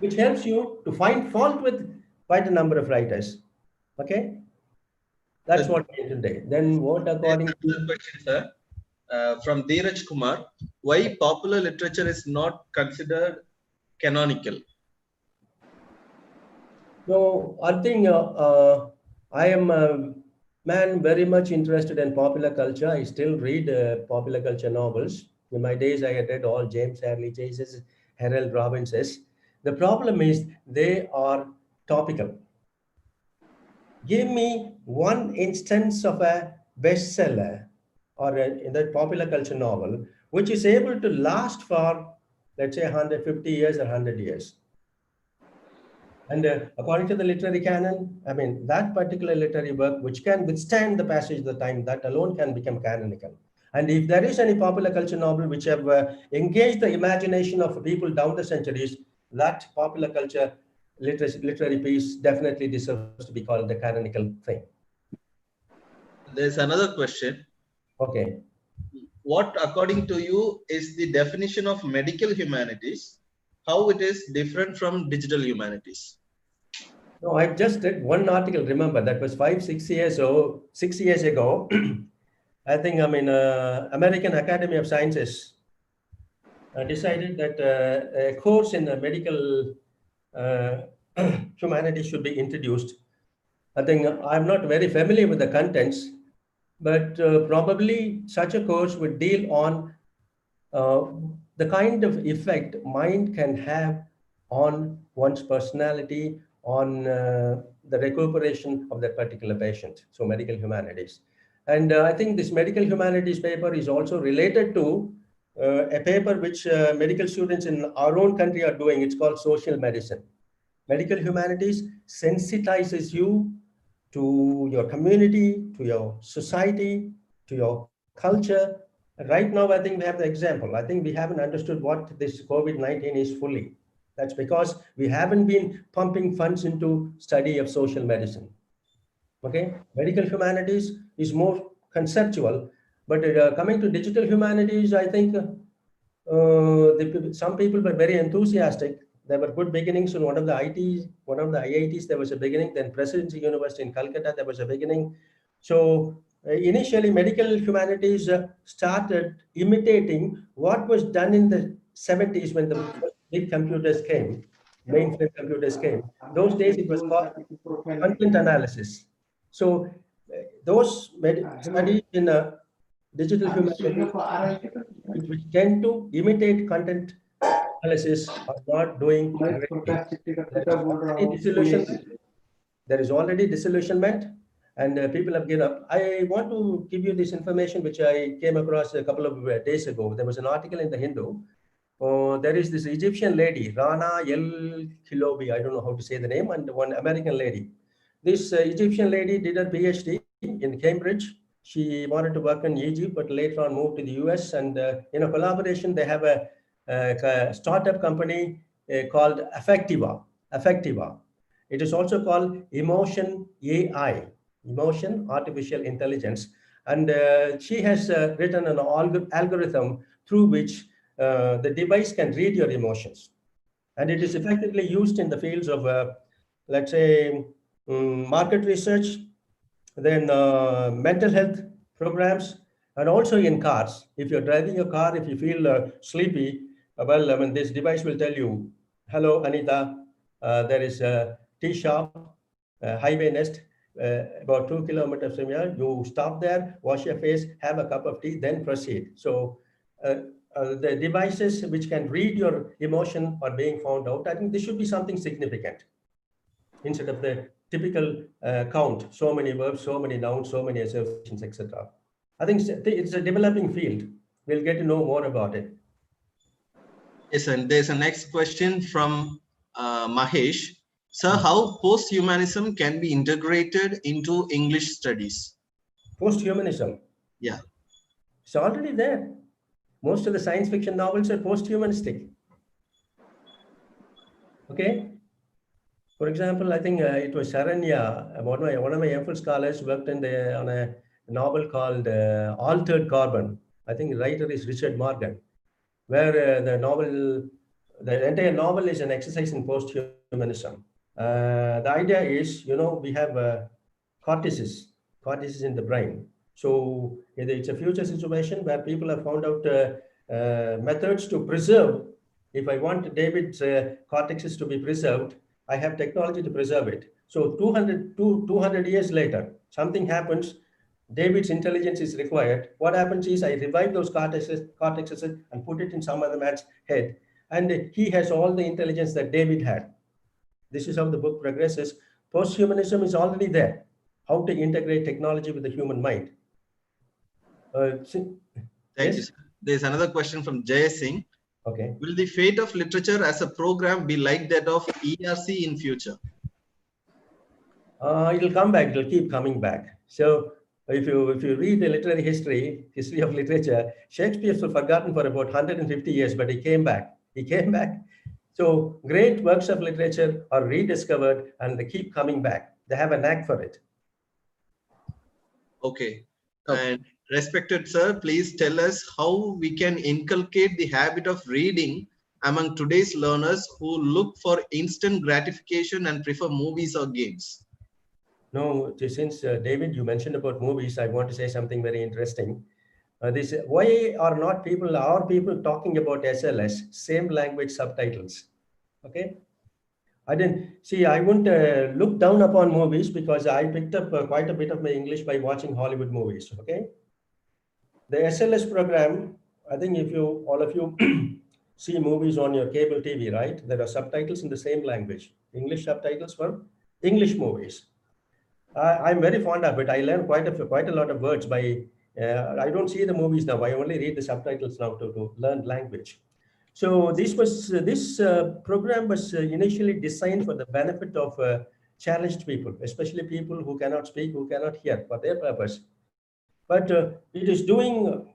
which helps you to find fault with quite a number of writers. Okay? That's what we did today. Then what according to... question, sir, from Dheeraj Kumar, why popular literature is not considered canonical? So I think I am a man very much interested in popular culture. I still read popular culture novels. In my days, I had read all James Hadley Chase's, Harold Robbins's. The problem is they are topical. Give me one instance of a bestseller or in the popular culture novel, which is able to last for, let's say, 150 years or 100 years. And according to the literary canon, I mean, that particular literary work, which can withstand the passage of the time, that alone can become canonical. And if there is any popular culture novel which have engaged the imagination of people down the centuries, that popular culture literary piece definitely deserves to be called the canonical thing. There's another question. Okay. What, according to you, is the definition of medical humanities? How it is different from digital humanities? No, I just read one article. Remember, that was 6 years ago. 6 years ago, I think, I mean, American Academy of Sciences decided that a course in medical humanities should be introduced. I think I'm not very familiar with the contents, but probably such a course would deal on the kind of effect mind can have on one's personality, on the recuperation of that particular patient. So medical humanities. And I think this medical humanities paper is also related to a paper which medical students in our own country are doing. It's called social medicine. Medical humanities sensitizes you to your community, to your society, to your culture. Right now, I think we have the example. I think we haven't understood what this COVID-19 is fully. That's because we haven't been pumping funds into study of social medicine. Okay, medical humanities is more conceptual, but coming to digital humanities, I think some people were very enthusiastic. There were good beginnings in one of the IITs. There was a beginning. Then Presidency University in Calcutta, there was a beginning. So initially, medical humanities started imitating what was done in the 70s when the first big computers came, mainframe computers came. Those days, it was called content analysis. So those studies in digital humanities, which tend to imitate content analysis, are not doing greatly. There is already disillusionment, and people have given up. I want to give you this information which I came across a couple of days ago. There was an article in the Hindu. There is this Egyptian lady, Rana El Kilobi, I don't know how to say the name, and one American lady. This Egyptian lady did her PhD in Cambridge. She wanted to work in Egypt, but later on moved to the US. And in a collaboration, they have a startup company called Affectiva. It is also called Emotion AI, Emotion Artificial Intelligence. And she has written an algorithm through which the device can read your emotions. And it is effectively used in the fields of, let's say, market research, then mental health programs, and also in cars. If you're driving a car, if you feel sleepy, well, I mean, this device will tell you, hello, Anita, there is a tea shop, Highway Nest, about 2 kilometers from here. You stop there, wash your face, have a cup of tea, then proceed. So the devices which can read your emotion are being found out. I think this should be something significant instead of the typical count, so many verbs, so many nouns, so many associations, etc. I think it's a developing field. We'll get to know more about it. Yes, and there's a next question from Mahesh. Sir, how post-humanism can be integrated into English studies? Post-humanism? Yeah. It's already there. Most of the science fiction novels are post-humanistic. Okay? For example, I think it was Saranya, one of my MPhil scholars worked on a novel called Altered Carbon. I think the writer is Richard Morgan, where the entire novel is an exercise in post-humanism. The idea is, we have cortices in the brain. So it's a future situation where people have found out methods to preserve. If I want David's cortexes to be preserved, I have technology to preserve it. So 200 years later, something happens, David's intelligence is required. What happens is I revive those cortexes and put it in some other man's head. And he has all the intelligence that David had. This is how the book progresses. Post-humanism is already there. How to integrate technology with the human mind. Thank you, sir. There's another question from Jay Singh. Okay. Will the fate of literature as a program be like that of ERC in future? It'll come back. It'll keep coming back. So if you read the literary history of literature, Shakespeare's forgotten for about 150 years, but he came back. So great works of literature are rediscovered and they keep coming back. They have a knack for it. Okay. And respected sir, please tell us how we can inculcate the habit of reading among today's learners who look for instant gratification and prefer movies or games. No, since David, you mentioned about movies, I want to say something very interesting. Why are people talking about SLS, same language subtitles? Okay. I wouldn't look down upon movies because I picked up quite a bit of my English by watching Hollywood movies. Okay. The SLS program, I think if all of you see movies on your cable TV, right? There are subtitles in the same language, English subtitles for English movies. I'm very fond of it. I learned quite a lot of words by, I don't see the movies now. I only read the subtitles now to learn language. So this program was initially designed for the benefit of challenged people, especially people who cannot speak, who cannot hear, for their purpose. But it is doing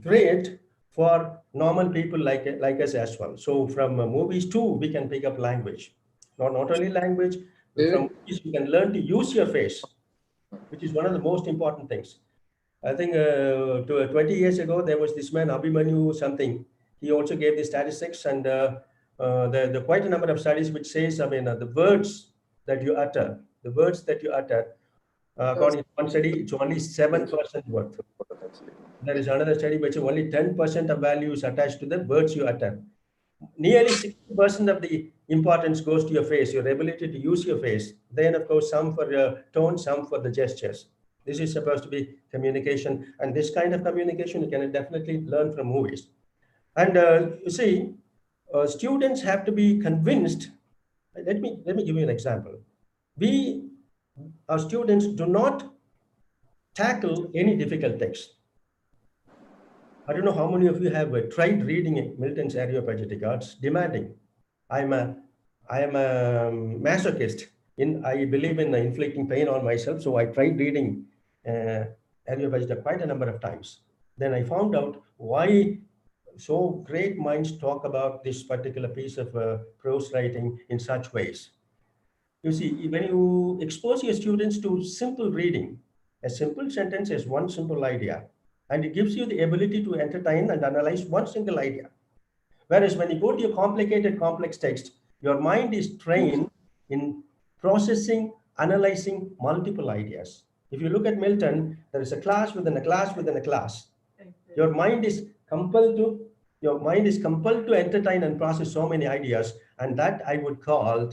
great for normal people like us as well. So from movies too, we can pick up language. Not only language, but from movies you can learn to use your face, which is one of the most important things. I think 20 years ago, there was this man, Abhimanyu something. He also gave the statistics and there are quite a number of studies which says, the words that you utter, according to one study, it's only 7% worth. There is another study which only 10% of value is attached to the words you utter. Nearly 60% of the importance goes to your face, your ability to use your face. Then, of course, some for your tone, some for the gestures. This is supposed to be communication, and this kind of communication you can definitely learn from movies. And you see, students have to be convinced. Let me give you an example. We, our students, do not tackle any difficult text. I don't know how many of you have tried reading Milton's Areopagitica. It's demanding. I'm a, I am a masochist. I believe in inflicting pain on myself, so I tried reading Areopagitica quite a number of times. Then I found out why so great minds talk about this particular piece of prose writing in such ways. You see, when you expose your students to simple reading, a simple sentence is one simple idea, and it gives you the ability to entertain and analyze one single idea. Whereas when you go to your complicated, complex text, your mind is trained in processing, analyzing multiple ideas. If you look at Milton, there is a class within a class within a class. Your mind is compelled to entertain and process so many ideas, and that I would call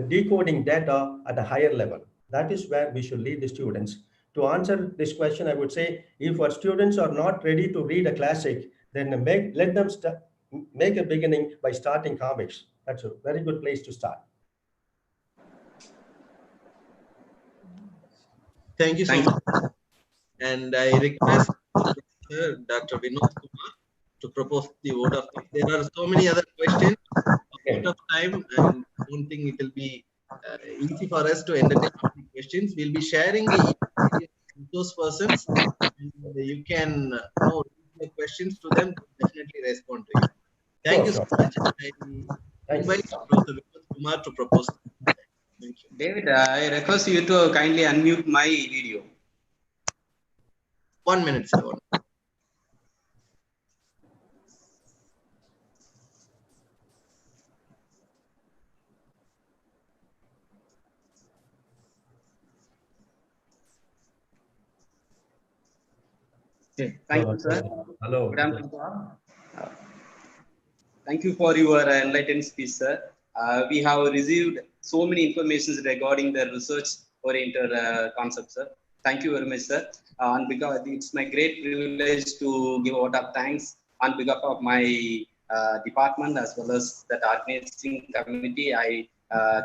decoding data at a higher level. That is where we should lead the students. To answer this question, I would say if our students are not ready to read a classic, then let them make a beginning by starting comics. That's a very good place to start. Thank you so much. And I request Dr. Vinod Kumar to propose the vote of thanks. There are so many other questions. Out of time, and I don't think it will be easy for us to entertain the questions. We'll be sharing the those persons, and you can the questions to them. Definitely respond to you. Thank you so much. I invite Dr. Vinod Kumar to propose. Thank you. David, I request you to kindly unmute my video. 1 minute, sir. Okay. Thank you, sir. Hello. Good afternoon. Thank you for your enlightened speech, sir. We have received so many information regarding the research-oriented concept, sir. Thank you very much, sir. And because it's my great privilege to give a vote of thanks on behalf of my department as well as the organizing committee. I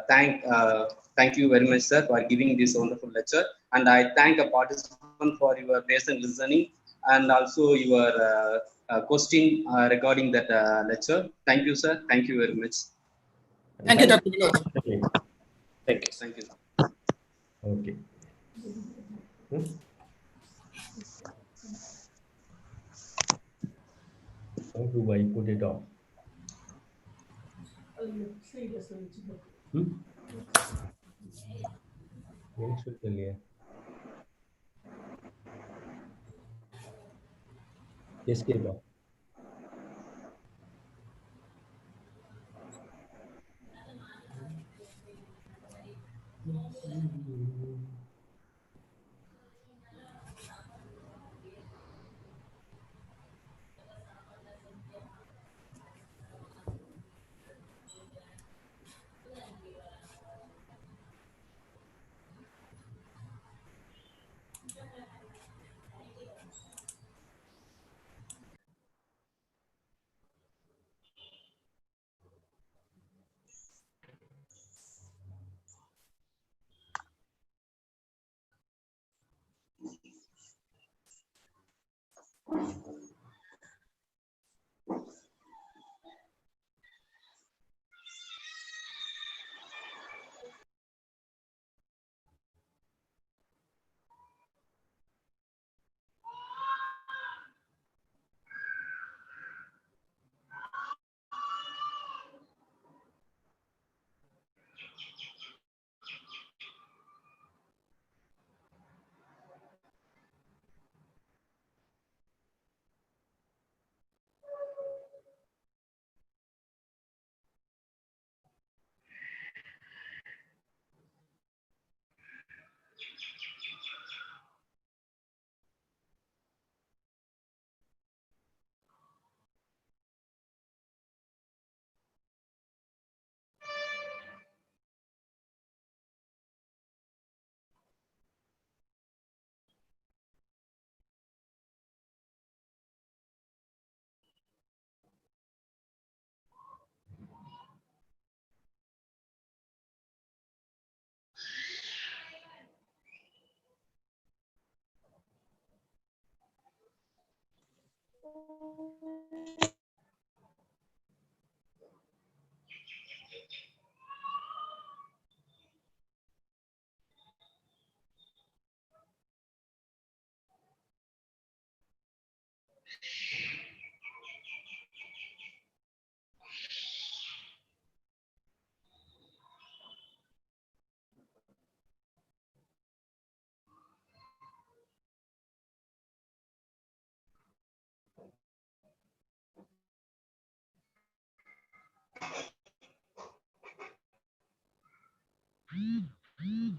thank you very much, sir, for giving this wonderful lecture. And I thank a participant for your patient listening and also your question regarding that lecture. Thank you, sir. Thank you very much. Thank you, Dr. Vinod. Thank you. Thank you. Okay. How do I put it off? Escape off. Hmm.